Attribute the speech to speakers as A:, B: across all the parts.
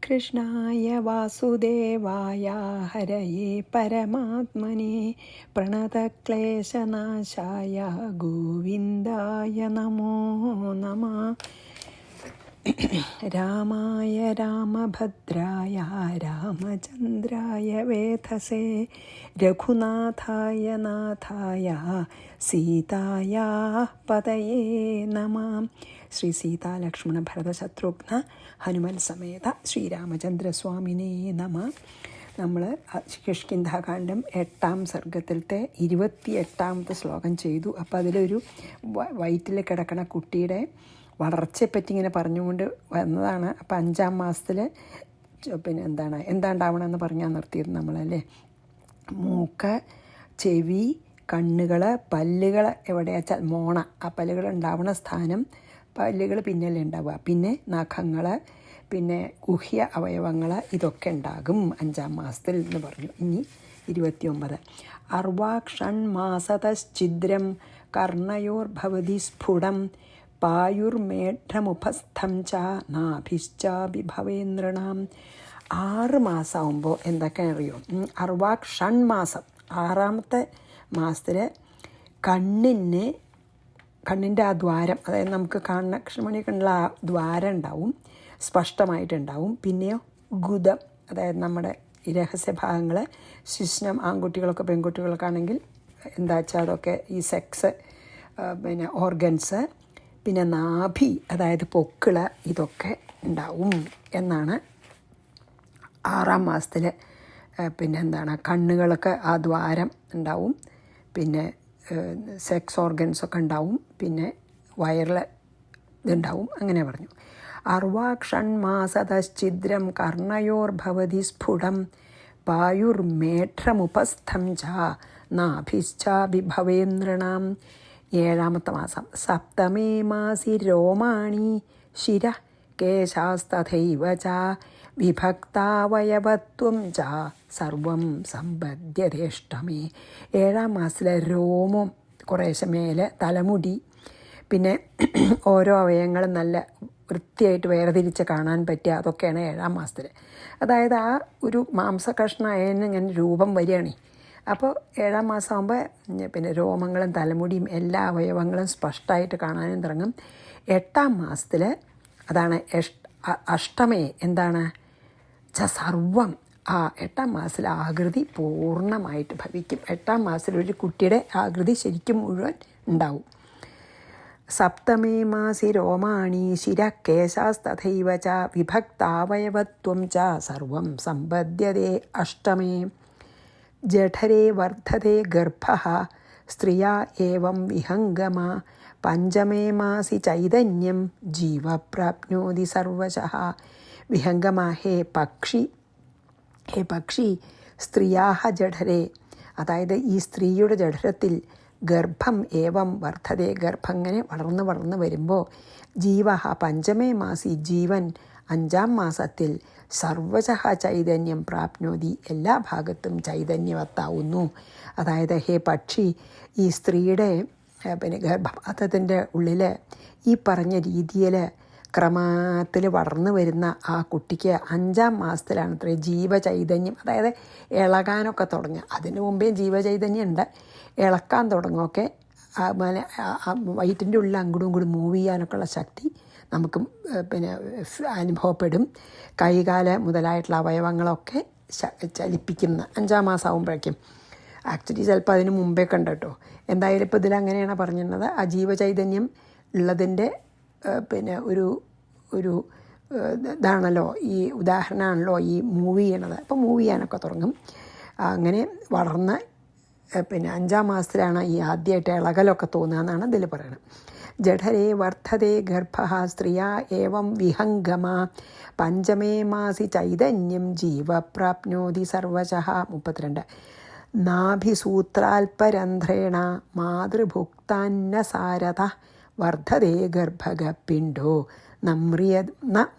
A: കൃഷ്ണായ വാസുദേവായ ഹരയേ പരമാത്മനെ പ്രണതക്ലേശനാശായ ഗോവിന്ദായ നമോ നമഃ. രാമായ രാമഭദ്രായ രാമചന്ദ്രായ വേധസേ രഘുനാഥായ നാഥായ സീതായ പതയേ നമഃ. ശ്രീ സീതാ ലക്ഷ്മണ ഭരത ശത്രുഘ്ന ഹനുമൽ സമേത ശ്രീരാമചന്ദ്രസ്വാമിനേ നമഃ. നമ്മൾ കിഷ്കിന്ധാകാന്ഡം 8-ാം സർഗത്തിലത്തെ 28-ാമത്തെ ശ്ലോകം ചെയ്തു. അപ്പോൾ അതിലൊരു വയറ്റിൽ കിടക്കണ കുട്ടിയുടെ വളർച്ചയെപ്പറ്റി ഇങ്ങനെ പറഞ്ഞുകൊണ്ട് വന്നതാണ്. അപ്പോൾ 5-ാം മാസത്തിൽ പിന്നെ എന്താണ്ടാവണമെന്ന് പറഞ്ഞാൽ നിർത്തിയിരുന്നു നമ്മളല്ലേ. മൂക്ക്, ചെവി, കണ്ണുകൾ, പല്ലുകൾ എവിടെയാച്ചാൽ മോണ, ആ പല്ലുകൾ ഉണ്ടാവുന്ന സ്ഥാനം, പല്ലുകൾ പിന്നല്ലേ ഉണ്ടാവുക, പിന്നെ നഖങ്ങൾ, പിന്നെ ഗുഹ്യ അവയവങ്ങൾ, ഇതൊക്കെ ഉണ്ടാകും 5-ാം മാസത്തിൽ എന്ന് പറഞ്ഞു. ഇനി 29. അർവാക്ഷൺമാസതശ്ചിദ്രം കർണയോർഭവതി സ്ഫുടം പായുർമേഢമുപസ്ഥം ച നാഭിശ്ചാഭിഭവേന്ദ്രണാം. 6 മാസമാകുമ്പോൾ എന്തൊക്കെയാണ് അറിയോ? അർവാക്ഷൺമാസം 6-ാമത്തെ മാസത്തിൽ കണ്ണിൻ്റെ ആ ദ്വാരം, അതായത് നമുക്ക് കാണുന്ന കൃഷ്ണമണിയൊക്കെയുള്ള ആ ദ്വാരം ഉണ്ടാവും, സ്പഷ്ടമായിട്ടുണ്ടാവും. പിന്നെയോ ഗുദം, അതായത് നമ്മുടെ ഈ രഹസ്യഭാഗങ്ങൾ, ശിശ്നം, ആൺകുട്ടികളൊക്കെ പെൺകുട്ടികളൊക്കെ ആണെങ്കിൽ എന്താ വെച്ചാൽ അതൊക്കെ ഈ സെക്സ്, പിന്നെ ഓർഗൻസ്, പിന്നെ നാഭി അതായത് പൊക്കിള്, ഇതൊക്കെ ഉണ്ടാവും എന്നാണ് 6-ാം മാസത്തിൽ. പിന്നെ കണ്ണുകളൊക്കെ ആ ദ്വാരം ഉണ്ടാവും, പിന്നെ സെക്സ് ഓർഗൻസൊക്കെ ഉണ്ടാവും, പിന്നെ വയറിൽ ഇതുണ്ടാവും, അങ്ങനെ പറഞ്ഞു. അർവാക്ഷൺമാസതശ്ചിദ്രം കർണയോർഭവതി സ്ഫുടം പായുർമേഢമുപസ്ഥം ച നാഭിശ്ചാഭിഭവേന്ദ്രണാം. 7-ാമത്തെ മാസം. സപ്തമേ മാസി രോമാണി ശിര കേശാസ്തഥൈവ ച വിഭക്താവയവത്വം ച സർവം സമ്പദ്യതേഷ്ടമേ. 7-ാം മാസത്തിലെ രോമം കുറേശ്ശെ മേലെ, തലമുടി, പിന്നെ ഓരോ അവയവങ്ങളും നല്ല വൃത്തിയായിട്ട് വേർതിരിച്ച് കാണാൻ പറ്റുക, അതൊക്കെയാണ് 7-ാം മാസത്തിൽ. അതായത് ആ ഒരു മാംസകഷ്ണമായതിന് ഇങ്ങനെ രൂപം വരികയാണ്. അപ്പോൾ 7-ാം മാസം ആകുമ്പോൾ പിന്നെ രോമങ്ങളും തലമുടിയും എല്ലാ അവയവങ്ങളും സ്പഷ്ടമായിട്ട് കാണാനും തുടങ്ങും. 8-ാം മാസത്തിൽ അതാണ് അഷ്ടമേ സർവം. ആ 8-ാം മാസത്തിൽ ആകൃതി പൂർണ്ണമായിട്ട് ഭവിക്കും. 8-ാം മാസത്തിൽ ഒരു കുട്ടിയുടെ ആകൃതി ശരിക്കും മുഴുവൻ ഉണ്ടാവും. സപ്തമേ മാസി രോമാണി ശിര കേശാസ്തഥൈവ ച വിഭക്താവയവത്വം ച സർവം സമ്പദ്യതേ അഷ്ടമേ. ജഠരേ വർദ്ധതേ ഗർഭഃ സ്ത്രിയാ ഏവം വിഹംഗമ. പഞ്ചമേ മാസി ചൈതന്യം ജീവ പ്രാപ്നോതി സർവശഃ. വിഹംഗമ ഹേ പക്ഷി സ്ത്രീയാഹ ജഠരേ, അതായത് ഈ സ്ത്രീയുടെ ജഠരത്തിൽ ഗർഭം ഏവം വർദ്ധതേ, ഗർഭം ഇങ്ങനെ വളർന്ന് വരുമ്പോൾ ജീവ പഞ്ചമേ മാസി ജീവൻ 5-ാം മാസത്തിൽ സർവശഃ ചൈതന്യം പ്രാപ്നോതി, എല്ലാ ഭാഗത്തും ചൈതന്യവത്താവുന്നു. അതായത് ഹേ പക്ഷി, ഈ സ്ത്രീയുടെ പിന്നെ ഗർഭപാത്രത്തിൻ്റെ ഉള്ളിൽ ഈ പറഞ്ഞ രീതിയിൽ ക്രമത്തിൽ വളർന്നു വരുന്ന ആ കുട്ടിക്ക് 5-ാം മാസത്തിലാണ് അത്ര ജീവചൈതന്യം, അതായത് ഇളകാനൊക്കെ തുടങ്ങുക. അതിന് മുമ്പേ ജീവചൈതന്യം ഉണ്ട്, ഇളക്കാൻ തുടങ്ങുമൊക്കെ. വയറ്റിൻ്റെ ഉള്ളിൽ അങ്ങോട്ടും ഇങ്ങോട്ടും മൂവ് ചെയ്യാനൊക്കെ ഉള്ള ശക്തി നമുക്ക് പിന്നെ അനുഭവപ്പെടും. കൈകാല മുതലായിട്ടുള്ള അവയവങ്ങളൊക്കെ ചലിപ്പിക്കുന്ന 5-ാം മാസം ആകുമ്പോഴേക്കും. ആക്ച്വലി ചിലപ്പോൾ അതിന് മുമ്പേ ഉണ്ട് കേട്ടോ. എന്തായാലും ഇപ്പോൾ ഇതിലങ്ങനെയാണ് പറഞ്ഞിരുന്നത്. ആ ജീവചൈതന്യം ഉള്ളതിൻ്റെ പിന്നെ ഒരു ഇതാണല്ലോ, ഈ ഉദാഹരണമാണല്ലോ ഈ മൂവ് ചെയ്യണത്. അപ്പോൾ മൂവ് ചെയ്യാനൊക്കെ തുടങ്ങും. അങ്ങനെ വളർന്ന് പിന്നെ 5-ാം മാസത്തിലാണ് ഈ ആദ്യമായിട്ട് ഇളകലൊക്കെ തോന്നുക എന്നാണ് ഇതിൽ പറയുന്നത്. ജഠരേ വർദ്ധതേ ഗർഭഃ സ്ത്രീയാ ഏവം വിഹംഗമ. പഞ്ചമേ മാസി ചൈതന്യം ജീവ പ്രാപ്നോതി സർവശഃ. 32. നാഭിസൂത്രാൽപരന്ധ്രേണ മാതൃഭുക്താന്നസാരത വർദ്ധതേ ഗർഭഗ പിണ്ഡോ ന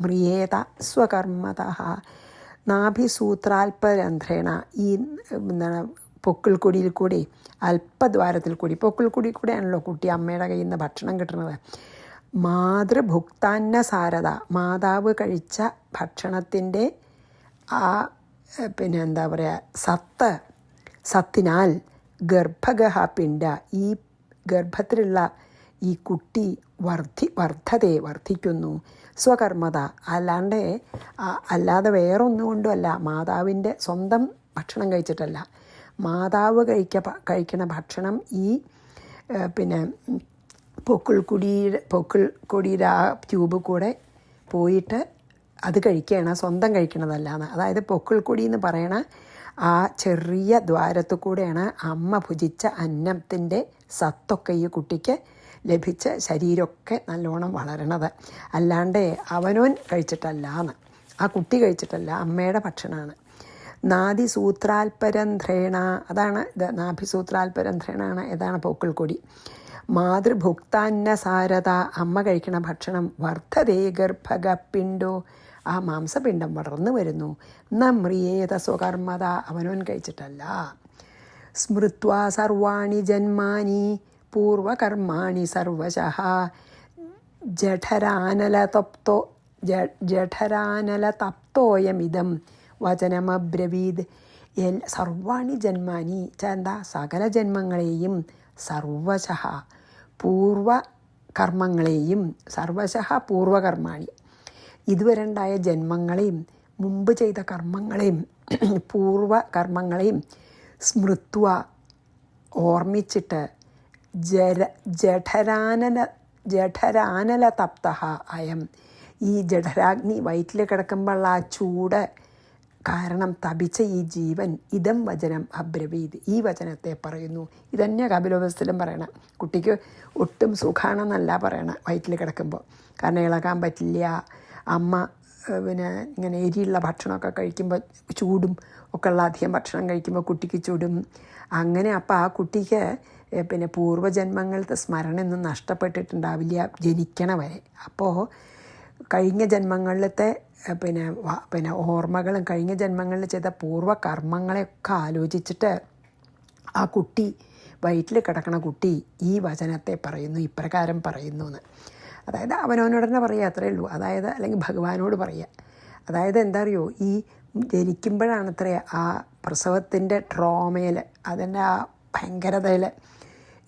A: മ്രിയേത സ്വകർമ്മതഃ. നാഭിസൂത്രാൽപരന്ധ്രേണ, ഈ പൊക്കിൾക്കൊടിയിൽ കൂടി, അല്പദ്വാരത്തിൽ കൂടി, പൊക്കിൾക്കൊടി കൂടെയാണല്ലോ കുട്ടി അമ്മയുടെ കയ്യിൽ നിന്ന് ഭക്ഷണം കിട്ടുന്നത്. മാതൃഭുക്താന്നസാരത, മാതാവ് കഴിച്ച ഭക്ഷണത്തിൻ്റെ ആ എന്താ പറയുക സത്തിനാൽ ഗർഭഗഹ പിണ്ട, ഈ ഗർഭത്തിലുള്ള ഈ കുട്ടി വർദ്ധിക്കുന്നു. സ്വകർമ്മത, അല്ലാതെ വേറൊന്നുകൊണ്ടുമല്ല, മാതാവിൻ്റെ സ്വന്തം ഭക്ഷണം കഴിച്ചിട്ടല്ല, മാതാവ് കഴിക്കണ ഭക്ഷണം ഈ പൊക്കിൾക്കൊടിയുടെ ആ ട്യൂബ് കൂടെ പോയിട്ട് അത് കഴിക്കുകയാണ്, സ്വന്തം കഴിക്കണതല്ലാന്ന്. അതായത് പൊക്കിൾക്കൊടി എന്ന് പറയണ ആ ചെറിയ ദ്വാരത്തു കൂടെയാണ് അമ്മ ഭുജിച്ച അന്നത്തിൻ്റെ സത്തൊക്കെ ഈ കുട്ടിക്ക് ലഭിച്ച് ശരീരമൊക്കെ നല്ലോണം വളരണത്. അല്ലാണ്ട് അവനോൻ കഴിച്ചിട്ടല്ലാന്ന്, ആ കുട്ടി കഴിച്ചിട്ടല്ല, അമ്മയുടെ ഭക്ഷണമാണ്. നാദിസൂത്രാൽപരന്ധ്രേണ, അതാണ് ഇത്, നാഭിസൂത്രാൽപരന്ധ്രേണാണ്, ഇതാണ് പൊക്കിൾക്കൊടി. മാതൃഭുക്താന്നസാരത, അമ്മ കഴിക്കണ ഭക്ഷണം. വർദ്ധതേ ഗർഭഗപിണ്ടോ, ആ മാംസപിണ്ഡം വളർന്നു വരുന്നു. നമ്രിയേത സ്വകർമ്മത, അവനോൻ കഴിച്ചിട്ടല്ല. സ്മൃത്വാ സർവാണി ജന്മാനി പൂർവകർമാണി സർവശഃ ജഠരാനലതപ്തോയമിദം വചനമബ്രവീത്. സർവാണി ജന്മാനി എന്താ, സകല ജന്മങ്ങളെയും, സർവശഃ പൂർവകർമ്മങ്ങളെയും, സർവശഃ പൂർവകർമാണി, ഇതുവരെ ഉണ്ടായ ജന്മങ്ങളെയും മുമ്പ് ചെയ്ത കർമ്മങ്ങളെയും പൂർവകർമ്മങ്ങളെയും സ്മൃത്വ ഓർമ്മിച്ചിട്ട് ജഠരാനലതപ്ത അയം, ഈ ജഠരാഗ്നി വയറ്റിൽ കിടക്കുമ്പോൾ ആ ചൂട് കാരണം തപിച്ച ഈ ജീവൻ ഇതം വചനം അബ്രവീത്, ഈ വചനത്തെ പറയുന്നു. ഇതന്നെ കപിലോപസ്ഥലും പറയണം. കുട്ടിക്ക് ഒട്ടും സുഖാണെന്നല്ല പറയണം വയറ്റിൽ കിടക്കുമ്പോൾ, കാരണം ഇളകാൻ പറ്റില്ല. അമ്മ ഇങ്ങനെ എരിയുള്ള ഭക്ഷണമൊക്കെ കഴിക്കുമ്പോൾ ചൂടും ഒക്കെ ഉള്ള അധികം ഭക്ഷണം കഴിക്കുമ്പോൾ കുട്ടിക്ക് ചൂടും. അങ്ങനെ അപ്പോൾ ആ കുട്ടിക്ക് പൂർവ്വജന്മങ്ങളത്തെ സ്മരണയൊന്നും നഷ്ടപ്പെട്ടിട്ടുണ്ടാവില്ല ജനിക്കണ വരെ. അപ്പോൾ കഴിഞ്ഞ ജന്മങ്ങളിലത്തെ ഓർമ്മകളും കഴിഞ്ഞ ജന്മങ്ങളിൽ ചെയ്ത പൂർവ്വകർമ്മങ്ങളെയൊക്കെ ആലോചിച്ചിട്ട് ആ കുട്ടി, വയറ്റിൽ കിടക്കണ കുട്ടി ഈ വചനത്തെ പറയുന്നു, ഇപ്രകാരം പറയുന്നു എന്ന്. അതായത് അവനവനോട് തന്നെ പറയുക, അത്രയേ ഉള്ളൂ. അതായത് അല്ലെങ്കിൽ ഭഗവാനോട് പറയുക. അതായത് എന്താ അറിയോ, ഈ ജനിക്കുമ്പോഴാണത്രേ ആ പ്രസവത്തിൻ്റെ ട്രോമയിൽ, അതിൻ്റെ ആ ഭയങ്കരതയിൽ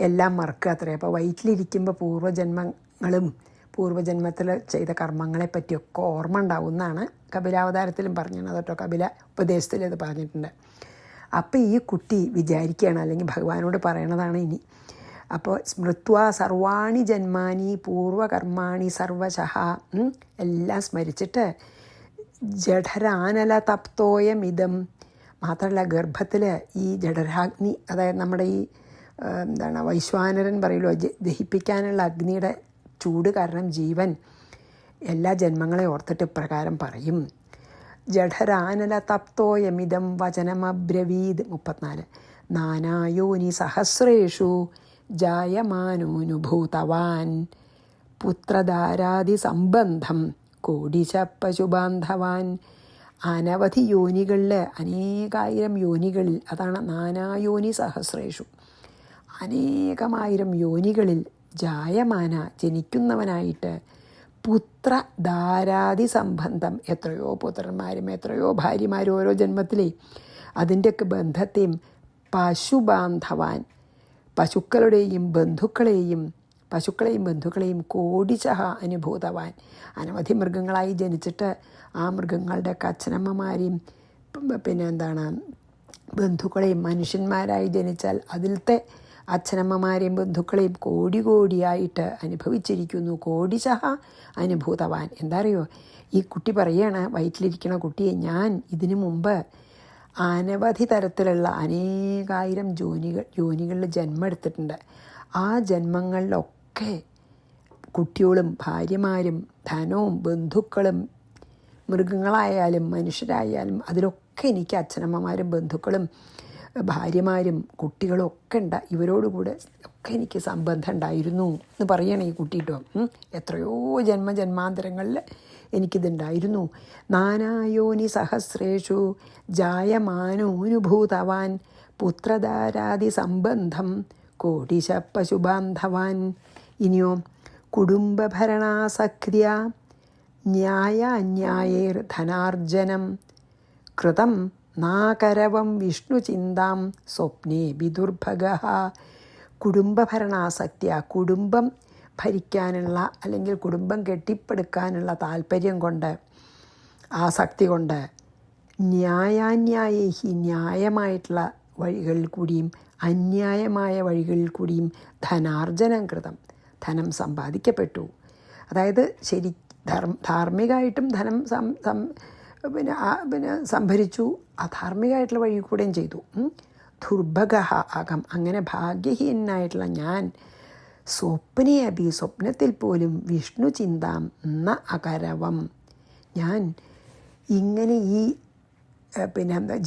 A: എല്ലാം മറക്കുക അത്രേ. അപ്പോൾ വയറ്റിലിരിക്കുമ്പോൾ പൂർവ്വജന്മങ്ങളും പൂർവ്വജന്മത്തിൽ ചെയ്ത കർമ്മങ്ങളെ പറ്റിയൊക്കെ ഓർമ്മ ഉണ്ടാവുമെന്നാണ് കപിലാവതാരത്തിലും പറഞ്ഞത് കേട്ടോ, കപില ഉപദേശത്തിൽ ഇത് പറഞ്ഞിട്ടുണ്ട്. അപ്പോൾ ഈ കുട്ടി വിചാരിക്കുകയാണ്, അല്ലെങ്കിൽ ഭഗവാനോട് പറയണതാണ് ഇനി. അപ്പോൾ സ്മൃത്വാ സർവാണി ജന്മാനി പൂർവകർമാണി സർവശഃ, എല്ലാം സ്മരിച്ചിട്ട് ജഠരാനലതപ്തോയമിദം, മാത്രമല്ല ഗർഭത്തിൽ ഈ ജഠരാഗ്നി, അതായത് നമ്മുടെ ഈ വൈശ്വാനരൻ പറയുമല്ലോ, ദഹിപ്പിക്കാനുള്ള അഗ്നിയുടെ ചൂട് കാരണം ജീവൻ എല്ലാ ജന്മങ്ങളെ ഓർത്തിട്ട് ഇപ്രകാരം പറയും. ജഠരാനലതപ്തോയമിദം വചനമബ്രവീത്. 34 നാനായോനി സഹസ്രേഷു ജായമാനോനുഭൂതവാൻ പുത്രധാരാദി സംബന്ധം കോടിശ പശുബാന്ധവാൻ. അനവധി യോനികളിൽ, അനേകായിരം യോനികളിൽ, അതാണ് നാനായോനി സഹസ്രേഷു, അനേകമായിരം യോനികളിൽ ജായമാന ജനിക്കുന്നവനായിട്ട് പുത്രധാരാദി സംബന്ധം, എത്രയോ പുത്രന്മാരും എത്രയോ ഭാര്യമാരും ഓരോ ജന്മത്തിലേ, അതിൻ്റെയൊക്കെ ബന്ധത്തെയും പശുബാന്ധവാൻ, പശുക്കളുടെയും ബന്ധുക്കളെയും കോടിശഃ അനുഭൂതവാൻ, അനവധി മൃഗങ്ങളായി ജനിച്ചിട്ട് ആ മൃഗങ്ങളുടെയൊക്കെ അച്ഛനമ്മമാരെയും ബന്ധുക്കളെയും, മനുഷ്യന്മാരായി ജനിച്ചാൽ അതിലത്തെ അച്ഛനമ്മമാരെയും ബന്ധുക്കളെയും കോടിയായിട്ട് അനുഭവിച്ചിരിക്കുന്നു. കോടിശഃ അനുഭൂതവാൻ. എന്താ അറിയോ, ഈ കുട്ടി പറയാണ്, വയറ്റിലിരിക്കുന്ന കുട്ടിയെ, ഞാൻ ഇതിനു മുമ്പ് അനവധി തരത്തിലുള്ള അനേകായിരം യോനികളിൽ ജന്മം എടുത്തിട്ടുണ്ട്. ആ ജന്മങ്ങളിലൊക്കെ കുട്ടികളും ഭാര്യമാരും ധനവും ബന്ധുക്കളും മൃഗങ്ങളായാലും മനുഷ്യരായാലും അതിലൊക്കെ എനിക്ക് അച്ഛനമ്മമാരും ബന്ധുക്കളും ഭാര്യമാരും കുട്ടികളും ഒക്കെ ഇവരോടുകൂടെ ഒക്കെ എനിക്ക് സംബന്ധം ഉണ്ടായിരുന്നു എന്ന് പറയണം ഈ കുട്ടി കേട്ടോ. എത്രയോ ജന്മാന്തരങ്ങളിൽ എനിക്കിതുണ്ടായിരുന്നു. നാനായോനി സഹസ്രേഷു ജായമാനോനുഭൂതവാൻ പുത്രധാരാദി സംബന്ധം കോടിശ പശുബാന്ധവാൻ. ഇനിയോ കുടുംബഭരണാസക്രിയ ന്യായാന്യായൈർധനാർജനം കൃതം നാകരവം വിഷ്ണുചിന്താം സ്വപ്നേ വിദുർഭഗഃ. കുടുംബഭരണാസക്തിയ, കുടുംബം ഭരിക്കാനുള്ള അല്ലെങ്കിൽ കുടുംബം കെട്ടിപ്പടുക്കാനുള്ള താല്പര്യം കൊണ്ട്, ആസക്തി കൊണ്ട്, ന്യായാന്യായേഹി ന്യായമായിട്ടുള്ള വഴികളിൽ കൂടിയും അന്യായമായ വഴികളിൽ കൂടിയും ധനാർജനം കൃതം, ധനം സമ്പാദിക്കപ്പെട്ടു. അതായത് ധാർമ്മികമായിട്ടും ധനം സംഭരിച്ചു, അധാർമികമായിട്ടുള്ള വഴി കൂടെയും ചെയ്തു. ദുർഭഗഃ അകം, അങ്ങനെ ഭാഗ്യഹീനായിട്ടുള്ള ഞാൻ സ്വപ്നേ അഭി, സ്വപ്നത്തിൽ പോലും വിഷ്ണു ചിന്താം ന അകരവം, ഞാൻ ഇങ്ങനെ ഈ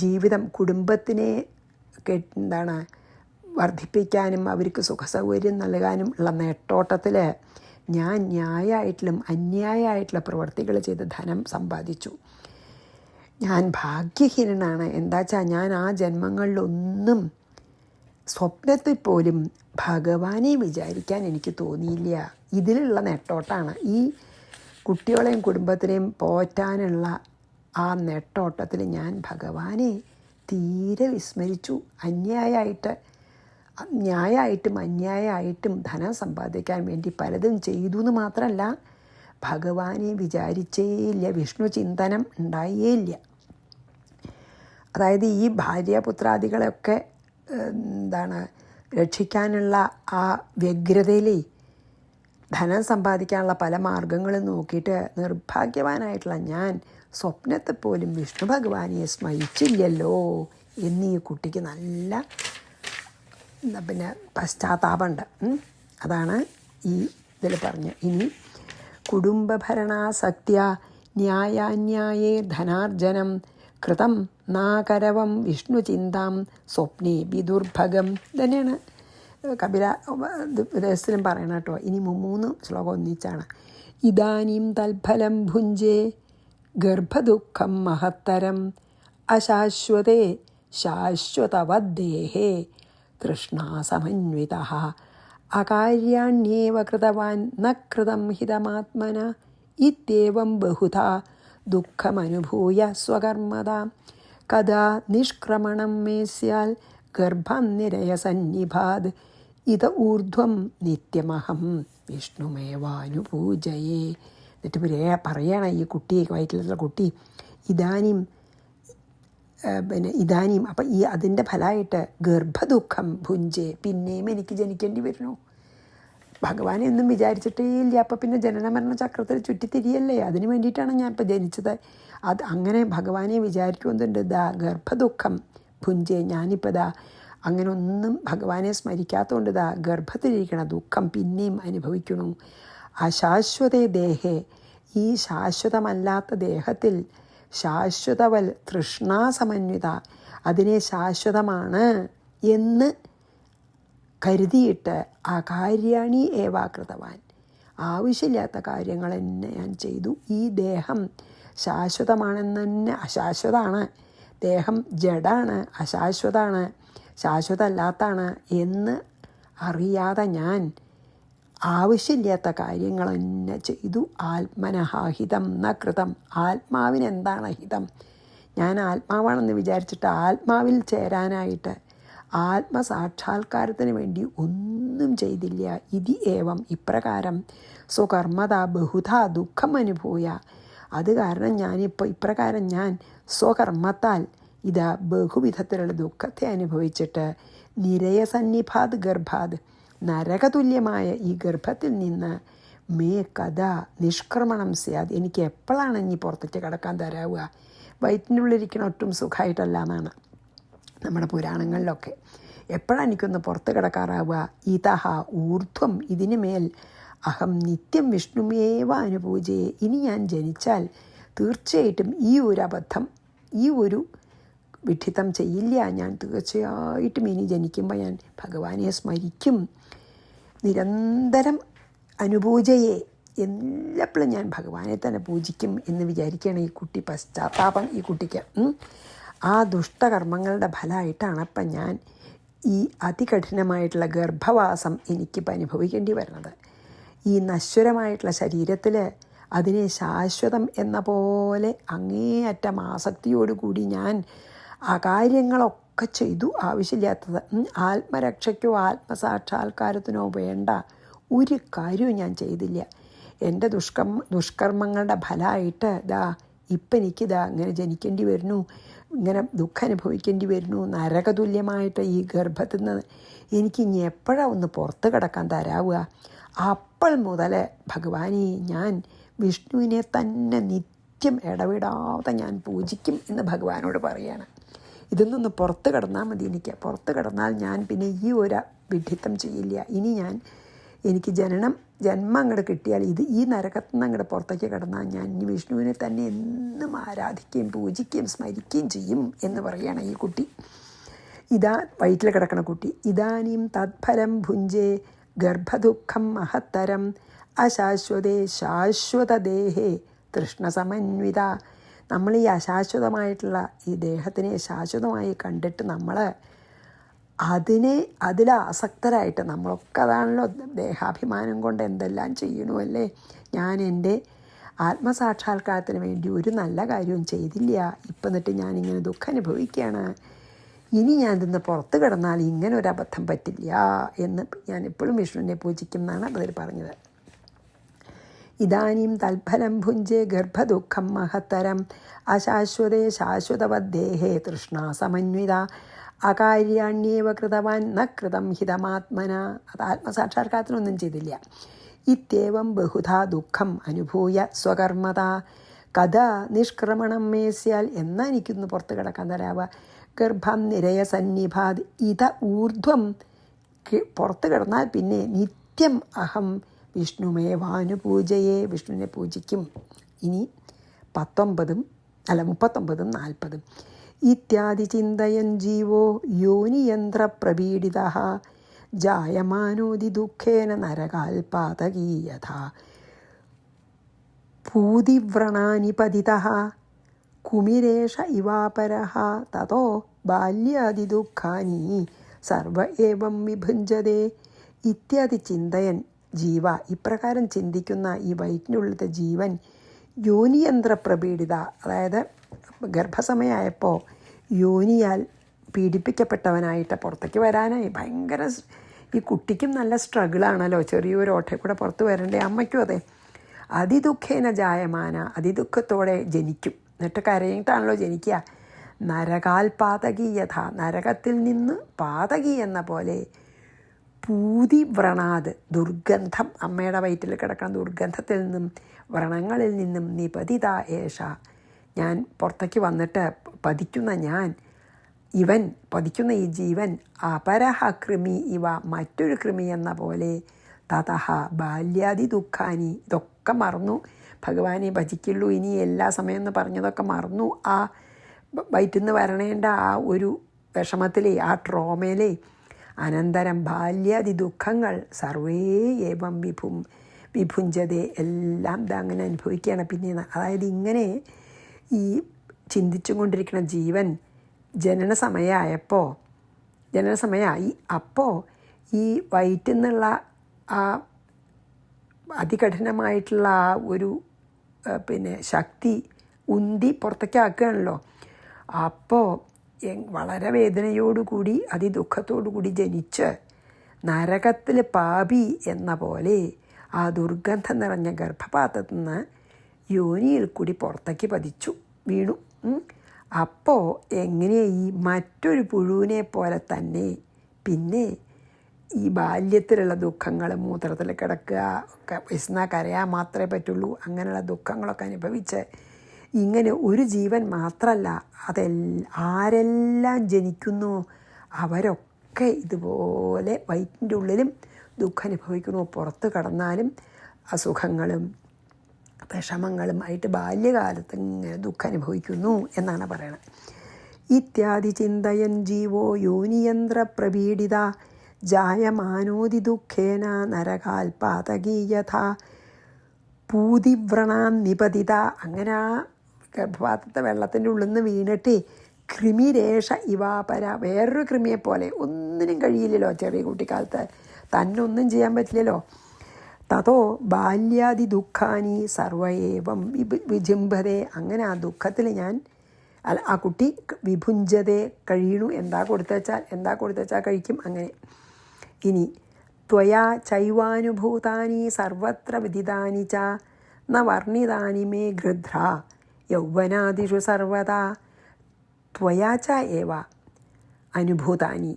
A: ജീവിതം കുടുംബത്തിനെ വർദ്ധിപ്പിക്കാനും അവർക്ക് സുഖസൗകര്യം നൽകാനും ഉള്ള നേട്ടോട്ടത്തിൽ ഞാൻ ന്യായമായിട്ടുള്ള അന്യായമായിട്ടുള്ള പ്രവർത്തികൾ ചെയ്ത് ധനം സമ്പാദിച്ചു. ഞാൻ ഭാഗ്യഹീനനാണ്. എന്താ വെച്ചാൽ ഞാൻ ആ ജന്മങ്ങളിലൊന്നും സ്വപ്നത്തിൽ പോലും ഭഗവാനെ വിചാരിക്കാൻ എനിക്ക് തോന്നിയില്ല. ഇതിലുള്ള നെട്ടോട്ടാണ്. ഈ കുട്ടികളെയും കുടുംബത്തിനെയും പോറ്റാനുള്ള ആ നെട്ടോട്ടത്തിൽ ഞാൻ ഭഗവാനെ തീരെ വിസ്മരിച്ചു. ന്യായമായിട്ടും അന്യായമായിട്ടും ധനം സമ്പാദിക്കാൻ വേണ്ടി പലതും ചെയ്തു എന്ന് മാത്രമല്ല, ഭഗവാനെ വിചാരിച്ചേ ഇല്ല, വിഷ്ണു ചിന്തനം ഉണ്ടായേ ഇല്ല. അതായത് ഈ ഭാര്യാപുത്രാദികളെയൊക്കെ രക്ഷിക്കാനുള്ള ആ വ്യഗ്രതയിൽ ധനം സമ്പാദിക്കാനുള്ള പല മാർഗങ്ങളും നോക്കിയിട്ട് നിർഭാഗ്യവാനായിട്ടുള്ള ഞാൻ സ്വപ്നത്തെ പോലും വിഷ്ണു ഭഗവാനെ സ്മരിച്ചില്ലല്ലോ എന്ന് ഈ കുട്ടിക്ക് നല്ല പശ്ചാത്താപമുണ്ട്. അതാണ് ഈ ഇതിൽ പറഞ്ഞ. ഇനി കുടുംബഭരണാസക്ത്യ ന്യായാന്യായേ ധനാർജനം കൃതം നാകരവം വിഷ്ണു ചിന്താം സ്വപ്നേ വിദുർഭഗം. തന്നെയാണ് കപില ഉപദേശത്തിലും പറയണം കേട്ടോ. ഇനി 3 ശ്ലോകം ഒന്നിച്ചാണ്. ഇദാനീം തൽഫലം ഭുഞ്ചേ ഗർഭദുഃഖം മഹത്തരം അശാശ്വതേ ശാശ്വതവദ്ദേഹേ തൃഷ്ണാസമന്വിതഃ അകാര്യാണ്യേവ കൃതവാൻ ന കൃതം ഹിതമാത്മന ഇത്യേവം ബഹുധാ ദുഃഖമനുഭൂയ സ്വകർമ്മത കഥാ നിഷ്ക്രമണം മേ സ്യാൽ ഗർഭം നിരയസന്നിഭാത് ഇത ഊർധ്വം നിത്യമഹം വിഷ്ണുമേവാനുപൂജയേ. എന്നിട്ട് പറയണം ഈ കുട്ടി, വയറ്റിലുള്ള കുട്ടി, ഇതാനും അപ്പം ഈ അതിൻ്റെ ഫലമായിട്ട് ഗർഭദുഃഖം ഭുഞ്ചേ, പിന്നെയും എനിക്ക് ജനിക്കേണ്ടി വരുന്നു. ഭഗവാനെ ഒന്നും വിചാരിച്ചിട്ടേ ഇല്ല. അപ്പം പിന്നെ ജനനമരണ ചക്രത്തിൽ ചുറ്റിത്തിരിയല്ലേ, അതിന് വേണ്ടിയിട്ടാണ് ഞാൻ ഇപ്പം ജനിച്ചത്. അങ്ങനെ ഭഗവാനെ വിചാരിക്കുന്നുണ്ട്. ഗർഭദുഃഖം ഭുഞ്ചേ, ഞാനിപ്പോൾ അങ്ങനെ ഒന്നും ഭഗവാനെ സ്മരിക്കാത്തതുകൊണ്ട് ഗർഭത്തിലിരിക്കണ ദുഃഖം പിന്നെയും അനുഭവിക്കണു. അശാശ്വതേ ദേഹേ, ഈ ശാശ്വതമല്ലാത്ത ദേഹത്തിൽ ശാശ്വതവൽ തൃഷ്ണാസമന്വിത, അതിനെ ശാശ്വതമാണ് എന്ന് കരുതിയിട്ട് അകാര്യാണി ഏവാകൃതവാൻ, ആവശ്യമില്ലാത്ത കാര്യങ്ങൾ തന്നെ ഞാൻ ചെയ്തു. ഈ ദേഹം ശാശ്വതമാണെന്ന് തന്നെ, അശാശ്വതമാണ് ദേഹം, ജഡാണ്, അശാശ്വതമാണ്, ശാശ്വതമല്ലാത്താണ് എന്ന് അറിയാതെ ഞാൻ ആവശ്യമില്ലാത്ത കാര്യങ്ങൾ തന്നെ ചെയ്തു. ആത്മനഹാഹിതം ന കൃതം, ആത്മാവിനെന്താണ് ഹിതം, ഞാൻ ആത്മാവാണെന്ന് വിചാരിച്ചിട്ട് ആത്മാവിൽ ചേരാനായിട്ട് ആത്മസാക്ഷാത്കാരത്തിന് വേണ്ടി ഒന്നും ചെയ്തില്ല. ഇതി ഏവം, ഇപ്രകാരം സ്വകർമ്മത ബഹുധാ ദുഃഖം അനുഭൂയ, അത് കാരണം ഞാനിപ്പോൾ ഇപ്രകാരം ഞാൻ സ്വകർമ്മത്താൽ ബഹുവിധത്തിലുള്ള ദുഃഖത്തെ അനുഭവിച്ചിട്ട് നിരയസന്നിഭാത് ഗർഭാത്, നരകതുല്യമായ ഈ ഗർഭത്തിൽ നിന്ന് മേ കഥ നിഷ്ക്രമണം സ്യാത്, എനിക്ക് എപ്പോഴാണ് ഇനി പുറത്തേക്ക് കിടക്കാൻ തരാവുക. വയറ്റിനുള്ളിരിക്കണ ഒട്ടും സുഖമായിട്ടല്ല എന്നാണ് നമ്മുടെ പുരാണങ്ങളിലൊക്കെ. എപ്പോഴാണ് എനിക്കൊന്ന് പുറത്ത് കിടക്കാറാവുക. ഇതഹ ഊർധ്വം, ഇതിന് മേൽ അഹം നിത്യം വിഷ്ണുമേവ അനുപൂജയെ, ഇനി ഞാൻ ജനിച്ചാൽ തീർച്ചയായിട്ടും ഈ ഒരു അബദ്ധം, ഈ ഒരു വിഡ്ഢിത്തം ചെയ്യില്ല. ഞാൻ തീർച്ചയായിട്ടും ഇനി ജനിക്കുമ്പോൾ ഞാൻ ഭഗവാനെ സ്മരിക്കും, നിരന്തരം അനുപൂജയെ, എല്ലപ്പോഴും ഞാൻ ഭഗവാനെ തന്നെ പൂജിക്കും എന്ന് വിചാരിക്കുകയാണ് ഈ കുട്ടി. പശ്ചാത്താപം ഈ കുട്ടിക്ക്. ആ ദുഷ്ടകർമ്മങ്ങളുടെ ഫലമായിട്ടാണ് അപ്പം ഞാൻ ഈ അതികഠിനമായിട്ടുള്ള ഗർഭവാസം എനിക്കിപ്പോൾ അനുഭവിക്കേണ്ടി വരുന്നത്. ഈ നശ്വരമായിട്ടുള്ള ശരീരത്തിൽ അതിനെ ശാശ്വതം എന്ന പോലെ അങ്ങേയറ്റം ആസക്തിയോടുകൂടി ഞാൻ ആ കാര്യങ്ങളൊക്കെ ചെയ്തു. ആവശ്യമില്ലാത്തത് ആത്മരക്ഷയ്ക്കോ ആത്മസാക്ഷാത്കാരത്തിനോ വേണ്ട ഒരു കാര്യവും ഞാൻ ചെയ്തില്ല. എൻ്റെ ദുഷ്കർമ്മങ്ങളുടെ ഫലമായിട്ട് ഇപ്പം എനിക്കിതാ ഇങ്ങനെ ജനിക്കേണ്ടി വരുന്നു, ഇങ്ങനെ ദുഃഖം അനുഭവിക്കേണ്ടി വരുന്നു. നരകതുല്യമായിട്ട് ഈ ഗർഭത്തിൽ നിന്ന് എനിക്ക് ഇനി എപ്പോഴാണ് ഒന്ന് പുറത്ത് കിടക്കാൻ തരാവുക? അപ്പോൾ മുതൽ ഭഗവാനെ ഞാൻ വിഷ്ണുവിനെ തന്നെ നിത്യം ഇടവിടാതെ ഞാൻ പൂജിക്കും എന്ന് ഭഗവാനോട് പറയുകയാണ്. ഇതിൽ നിന്ന് പുറത്ത് കിടന്നാൽ മതി, എനിക്ക് പുറത്ത് കിടന്നാൽ ഞാൻ പിന്നെ ഈ ഒരു വിഡ്ഢിത്തം ചെയ്യില്ല. ഇനി എനിക്ക് ജന്മം അങ്ങോട്ട് കിട്ടിയാൽ ഈ നരകത്തിൽ നിന്ന് അങ്ങോട്ട് പുറത്തേക്ക് കിടന്നാൽ ഞാൻ ഇനി വിഷ്ണുവിനെ തന്നെ എന്നും ആരാധിക്കുകയും പൂജിക്കുകയും സ്മരിക്കുകയും ചെയ്യും എന്ന് പറയുകയാണ് ഈ കുട്ടി. ഇതാ വയറ്റിൽ കിടക്കണ കുട്ടി. ഇതാനീം തത്ഫലം ഭുഞ്ചേ ഗർഭദുഃഖം മഹത്തരം അശാശ്വതേ ശാശ്വതദേഹേ തൃഷ്ണസമന്വിത. നമ്മൾ ഈ അശാശ്വതമായിട്ടുള്ള ഈ ദേഹത്തിനെ ശാശ്വതമായി കണ്ടിട്ട് നമ്മൾ അതിൽ ആസക്തരായിട്ട് നമ്മളൊക്കെ അതാണല്ലോ ദേഹാഭിമാനം കൊണ്ട് എന്തെല്ലാം ചെയ്യണു അല്ലേ. ഞാൻ എൻ്റെ ആത്മസാക്ഷാത്കാരത്തിന് വേണ്ടി ഒരു നല്ല കാര്യവും ചെയ്തില്ല. ഇപ്പം എന്നിട്ട് ഞാനിങ്ങനെ ദുഃഖം അനുഭവിക്കുകയാണ്. ഇനി ഞാൻ ഇതിന്ന് പുറത്ത് കിടന്നാൽ ഇങ്ങനെ ഒരു അബദ്ധം പറ്റില്ല എന്ന് ഞാൻ എപ്പോഴും വിഷ്ണുവിനെ പൂജിക്കും എന്നാണ് അതിൽ പറഞ്ഞത്. ഇതാനീം തൽഫലം ഭുഞ്ചേ ഗർഭദുഃഖം മഹത്തരം അശാശ്വതേ ശാശ്വതവദ്ദേഹേ തൃഷ്ണാസമന്വിത അകാര്യാണ്യേവ കൃതവാൻ ന കൃതം ഹിതമാത്മന. അത് ആത്മസാക്ഷാത്കാരത്തിനൊന്നും ചെയ്തില്ല. ഇത്യേവം ബഹുധാ ദുഃഖം അനുഭൂയ സ്വകർമ്മത കഥ നിഷ്ക്രമണം മേസ്യാൽ എന്നാ എനിക്കൊന്ന് പുറത്ത് കിടക്കാൻ തരാവുക. ഗർഭം നിരയ സന്നിഭാത് ഇത ഊർധ്വം. പുറത്ത് കിടന്നാൽ പിന്നെ നിത്യം അഹം വിഷ്ണുമേവാനുപൂജയെ, വിഷ്ണുവിനെ പൂജിക്കും. ഇനി 39, 40 ഇത്യാദി ചിന്തയൻ ജീവോ യോനിയന്ത്രപ്രപീഡിത ജായമാനോതി ദുഃഖേന നരകാൽപാതകീയഥ ഭൂതിവ്രണാനിപതിതഃ കുമിരേഷ ഇവാപരഃ തതോ ബാല്യാദിദുഃഖാനി സർവ ഏവം വിഭുഞ്ജതേ. ഇത്യാദി ചിന്തയൻ ജീവ, ഇപ്രകാരം ചിന്തിക്കുന്ന ഈ വയറ്റിനുള്ളിലത്തെ ജീവൻ യോനിയന്ത്രപ്രപീഡിത, അതായത് ഗർഭസമയമായപ്പോൾ യോനിയാൽ പീഡിപ്പിക്കപ്പെട്ടവനായിട്ട് പുറത്തേക്ക് വരാനായി ഭയങ്കര, ഈ കുട്ടിക്കും നല്ല സ്ട്രഗിളാണല്ലോ, ചെറിയൊരു ഓട്ടയിൽ കൂടെ പുറത്ത് വരണ്ടേ, അമ്മയ്ക്കും അതെ. അതിദുഃഖേന ജായമാന, അതിദുഃഖത്തോടെ ജനിക്കും, എന്നിട്ട് കരയിട്ടാണല്ലോ ജനിക്കുക. നരകാൽപാതകീയഥ, നരകത്തിൽ നിന്ന് പാതകി എന്ന പോലെ പൂതി വ്രണാത്, ദുർഗന്ധം, അമ്മയുടെ വയറ്റിൽ കിടക്കുന്ന ദുർഗന്ധത്തിൽ നിന്നും വ്രണങ്ങളിൽ നിന്നും നിപതിത ഏഷ, ഞാൻ പുറത്തേക്ക് വന്നിട്ട് പതിക്കുന്ന ഈ ജീവൻ അപരഹ കൃമി ഇവ, മറ്റൊരു കൃമി എന്ന പോലെ തതഹ ബാല്യാദി ദുഃഖാനി, ഇതൊക്കെ മറന്നു, ഭഗവാനെ ഭജിക്കുള്ളൂ ഇനി എല്ലാ സമയം എന്ന് പറഞ്ഞതൊക്കെ മറന്നു. ആ വയറ്റിൽ നിന്ന് വരണേണ്ട ആ ഒരു വിഷമത്തിലേ, ആ ട്രോമയിലേ, അനന്തരം ബാല്യാദി ദുഃഖങ്ങൾ സർവേ ഏവം വിഭുഞ്ജതേ, എല്ലാം അങ്ങനെ അനുഭവിക്കുകയാണ്. പിന്നെ അതായത് ഇങ്ങനെ ഈ ചിന്തിച്ചു കൊണ്ടിരിക്കുന്ന ജീവൻ ജനനസമയമായി അപ്പോൾ ഈ വയറ്റിൽ നിന്നുള്ള ആ അതികഠിനമായിട്ടുള്ള ആ ഒരു ശക്തി ഉന്തി പുറത്തേക്ക് ആക്കുകയാണല്ലോ. അപ്പോൾ വളരെ വേദനയോടുകൂടി അതിദുഃഖത്തോടുകൂടി ജനിച്ച് നരകത്തിൽ പാപി എന്ന പോലെ ആ ദുർഗന്ധം നിറഞ്ഞ ഗർഭപാത്രത്തിൽ നിന്ന് യോനിയിൽ കൂടി പുറത്തേക്ക് വീണു. അപ്പോൾ എങ്ങനെയാ ഈ മറ്റൊരു പുഴുവിനെ പോലെ തന്നെ പിന്നെ ഈ ബാല്യത്തിലുള്ള ദുഃഖങ്ങൾ, മൂത്രത്തിൽ കിടക്കുക, ഒക്കെ വിശന്നാൽ കരയാൻ മാത്രമേ പറ്റുള്ളൂ, അങ്ങനെയുള്ള ദുഃഖങ്ങളൊക്കെ അനുഭവിച്ച് ഇങ്ങനെ ഒരു ജീവൻ മാത്രമല്ല, ആരെല്ലാം ജനിക്കുന്നു അവരൊക്കെ ഇതുപോലെ വയറ്റിൻ്റെ ഉള്ളിലും ദുഃഖം അനുഭവിക്കുന്നു. പുറത്ത് കടന്നാലും അസുഖങ്ങളും വിഷമങ്ങളും ആയിട്ട് ബാല്യകാലത്ത് ഇങ്ങനെ ദുഃഖം അനുഭവിക്കുന്നു എന്നാണ് പറയണത്. ഇത്യാദി ചിന്തയൻ ജീവോ യോനിയന്ത്രപ്രപീഡിത ജായമാനോതി ദുഃഖേന നരകാൽപാതകീയഥ പൂതിവ്രണാം നിപതിത. അങ്ങനെ ആ ഗർഭപാത്രത്തെ വെള്ളത്തിൻ്റെ ഉള്ളിൽ നിന്ന് വീണിട്ട് കൃമിരേഷ ഇവാപര, വേറൊരു കൃമിയെപ്പോലെ, ഒന്നിനും കഴിയില്ലല്ലോ ചെറിയ കുട്ടിക്കാലത്ത്, തന്നെ ഒന്നും ചെയ്യാൻ പറ്റില്ലല്ലോ. തതോ ബാല്യാദി ദുഃഖാനി സർവയേവം വിജൃംഭതേ. അങ്ങനെ ആ ദുഃഖത്തിൽ ഞാൻ ആ കുട്ടി വിഭുഞ്ചതേ കഴിയണു. എന്താ കൊടുത്തുവെച്ചാൽ കഴിക്കും. അങ്ങനെ ഇനി ത്വയാ ചൈവാനുഭൂതാനി സർവത്ര വിദിതാനി ച ന വർണ്ണിതാനി മേ ഗൃധ്ര യൗവനാദിഷു സർവദാ ത്വയാ ച ഏവ അനുഭൂതാനി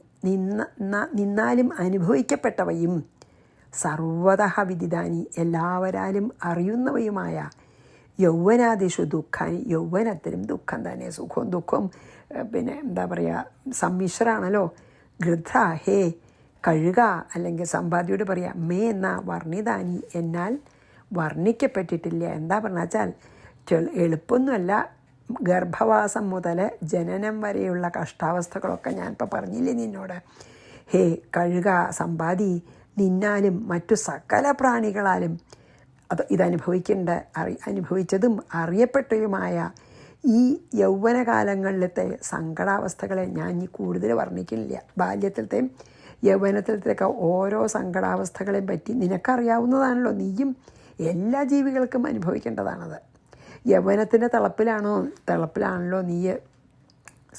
A: നിന്നാലും അനുഭവിക്കപ്പെട്ടവയും സർവതഃ വിദിതാനി എല്ലാവരാലും അറിയുന്നവയുമായ യൗവനാദിഷു ദുഃഖാനി യൗവനത്തിലും ദുഃഖം തന്നെ. സുഖവും ദുഃഖവും എന്താ പറയുക സമ്മിശ്രാണല്ലോ. ഗൃധ്ര ഹേ കഴുക, അല്ലെങ്കിൽ സമ്പാദ്യോട് പറയാം മേ എന്ന വർണ്ണിതാനി എന്നാൽ വർണ്ണിക്കപ്പെട്ടിട്ടില്ല. എന്താ പറഞ്ഞാൽ എളുപ്പമൊന്നുമല്ല. ഗർഭവാസം മുതൽ ജനനം വരെയുള്ള കഷ്ടാവസ്ഥകളൊക്കെ ഞാനിപ്പോൾ പറഞ്ഞില്ലേ നിന്നോട്. ഹേ കഴുക സമ്പാദി, നിന്നാലും മറ്റു സകല പ്രാണികളാലും അനുഭവിച്ചതും അറിയപ്പെട്ടതുമായ ഈ യൗവനകാലങ്ങളിലത്തെ സങ്കടാവസ്ഥകളെ ഞാൻ ഇനി കൂടുതൽ വർണ്ണിക്കുന്നില്ല. ബാല്യത്തിലത്തെയും യൗവനത്തിലത്തെയൊക്കെ ഓരോ സങ്കടാവസ്ഥകളെയും പറ്റി നിനക്കറിയാവുന്നതാണല്ലോ. നീയും എല്ലാ ജീവികൾക്കും അനുഭവിക്കേണ്ടതാണത്. യൗവനത്തിൻ്റെ തിളപ്പിലാണല്ലോ നീ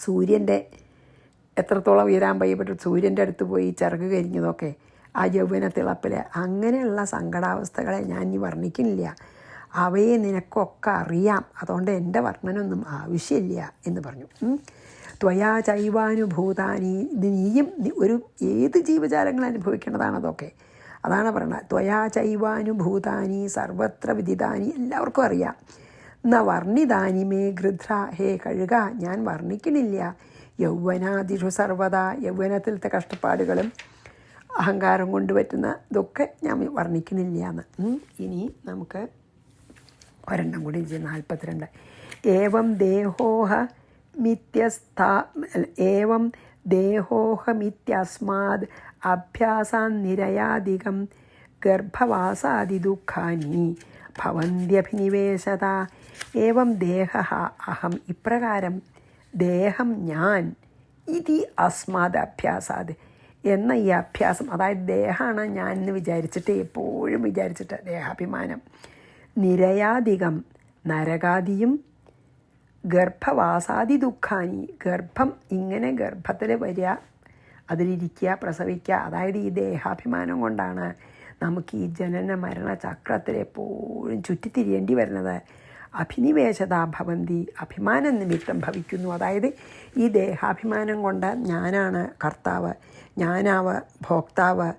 A: സൂര്യൻ്റെ എത്രത്തോളം ഉയരാൻ ഭയപ്പെട്ട് സൂര്യൻ്റെ അടുത്ത് പോയി ചിറക് കരിഞ്ഞതൊക്കെ ആ യൗവന തിളപ്പിൽ. അങ്ങനെയുള്ള സങ്കടാവസ്ഥകളെ ഞാൻ ഇനി വർണ്ണിക്കുന്നില്ല. അവയെ നിനക്കൊക്കെ അറിയാം. അതുകൊണ്ട് എൻ്റെ വർണ്ണനൊന്നും ആവശ്യമില്ല എന്ന് പറഞ്ഞു. ത്വയാ ചൈവാനുഭൂതാനി, ഇത് നീയും ഏത് ജീവജാലങ്ങൾ അനുഭവിക്കേണ്ടതാണ് അതൊക്കെ. അതാണ് പറയുന്നത്. ത്വയാ ചൈവാനുഭൂതാനി സർവത്ര വിദിതാനി, എല്ലാവർക്കും അറിയാം. ന വർണ്ണിതാനി മേ ഗൃധ്ര, ഹേ കഴുക ഞാൻ വർണ്ണിക്കണില്ല. യൗവനാദിഷു സർവദാ, യൗവനത്തിലത്തെ കഷ്ടപ്പാടുകളും അഹങ്കാരം കൊണ്ട് പറ്റുന്ന ഇതൊക്കെ ഞാൻ വർണ്ണിക്കണില്ല എന്ന്. ഇനി നമുക്ക് ഒരെണ്ണം കൂടി 42. ഏവം ദേഹോഹമിത്യസ്മാദ് അഭ്യാസാൻ നിരയാധികം ഗർഭവാസാദി ദുഃഖാനി ഭവന്ത്യഭിനിവേശത. ഏവം ദേഹ അഹം, ഇപ്രകാരം ദേഹം ഞാൻ, ഇതി അസ്മാദ് അഭ്യാസാദ് എന്ന ഈ അഭ്യാസം, അതായത് ദേഹമാണ് ഞാൻ എന്ന് വിചാരിച്ചിട്ട് എപ്പോഴും വിചാരിച്ചിട്ട് ദേഹാഭിമാനം. നിരയാധികം നരകാദിയും ഗർഭവാസാദി ദുഃഖാനി, ഗർഭം ഇങ്ങനെ ഗർഭത്തിൽ വരിക, അതിലിരിക്കുക, പ്രസവിക്കുക, അതായത് ഈ ദേഹാഭിമാനം കൊണ്ടാണ് നമുക്ക് ഈ ജനന മരണ ചക്രത്തിൽ എപ്പോഴും ചുറ്റിത്തിരിയേണ്ടി വരുന്നത്. അഭിനിവേശത ഭവന്തി, അഭിമാനം നിമിത്തം ഭവിക്കുന്നു. അതായത് ഈ ദേഹാഭിമാനം കൊണ്ട് ഞാനാണ് കർത്താവ്, ഞാനാവ് ഭോക്താവ്,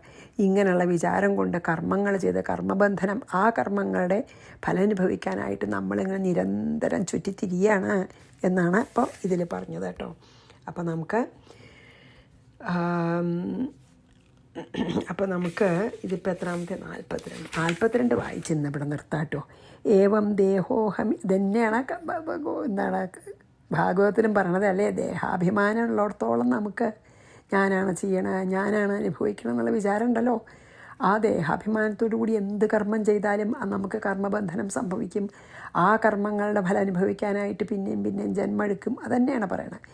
A: ഇങ്ങനെയുള്ള വിചാരം കൊണ്ട് കർമ്മങ്ങൾ ചെയ്ത് കർമ്മബന്ധനം, ആ കർമ്മങ്ങളുടെ ഫലമനുഭവിക്കാനായിട്ട് നമ്മളിങ്ങനെ നിരന്തരം ചുറ്റിത്തിരിയാണ് എന്നാണ് ഇപ്പോൾ ഇതിൽ പറഞ്ഞത് കേട്ടോ. അപ്പോൾ നമുക്ക് ഇതിപ്പോൾ എത്രാമത്തെ 42 വായിച്ച് ഇന്ന് ഇവിടെ നിർത്താട്ടോ. ഏവം ദേഹോഹം, ഇതന്നെയാണ് എന്താണ് ഭാഗവതത്തിലും പറയണത് അല്ലേ. ദേഹാഭിമാനം ഉള്ളിടത്തോളം നമുക്ക് ഞാനാണ് ചെയ്യണത്, ഞാനാണ് അനുഭവിക്കണം എന്നുള്ള വിചാരം ഉണ്ടല്ലോ. ആ ദേഹാഭിമാനത്തോടു കൂടി എന്ത് കർമ്മം ചെയ്താലും നമുക്ക് കർമ്മബന്ധനം സംഭവിക്കും. ആ കർമ്മങ്ങളുടെ ഫലം അനുഭവിക്കാനായിട്ട് പിന്നെയും ജന്മെടുക്കും. അതന്നെയാണ് പറയണത്.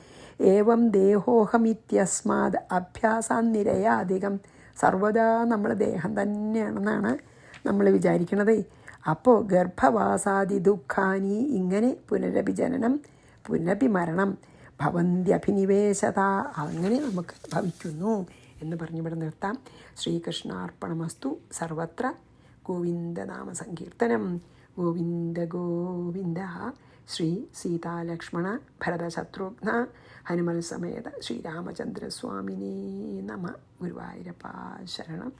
A: ഏവം ദേഹോഹമിത്യസ്മാദ് അഭ്യാസാൻ നിരയാധികം, സർവദാ നമ്മൾ ദേഹം തന്നെയാണെന്നാണ് നമ്മൾ വിചാരിക്കണത്. അപ്പോൾ ഗർഭവാസാദി ദുഃഖാനി, ഇങ്ങനെ പുനരഭിജനനം പുനരഭിമരണം ഭവന്ത്യഭിനിവേശത, അങ്ങനെ നമുക്ക് ഭവിക്കുന്നു എന്ന് പറഞ്ഞിവിടെ നിർത്താം. ശ്രീകൃഷ്ണാർപ്പണമസ്തു. സർവത്ര ഗോവിന്ദനാമ സങ്കീർത്തനം. ഗോവിന്ദ ഗോവിന്ദ. ശ്രീ സീതാലക്ഷ്മണ ഭരതശത്രുഘ്ന ഹനുമൽ സമേത ശ്രീരാമചന്ദ്രസ്വാമിനേ നമ. ഗുരുവായൂരപ്പ ശരണം.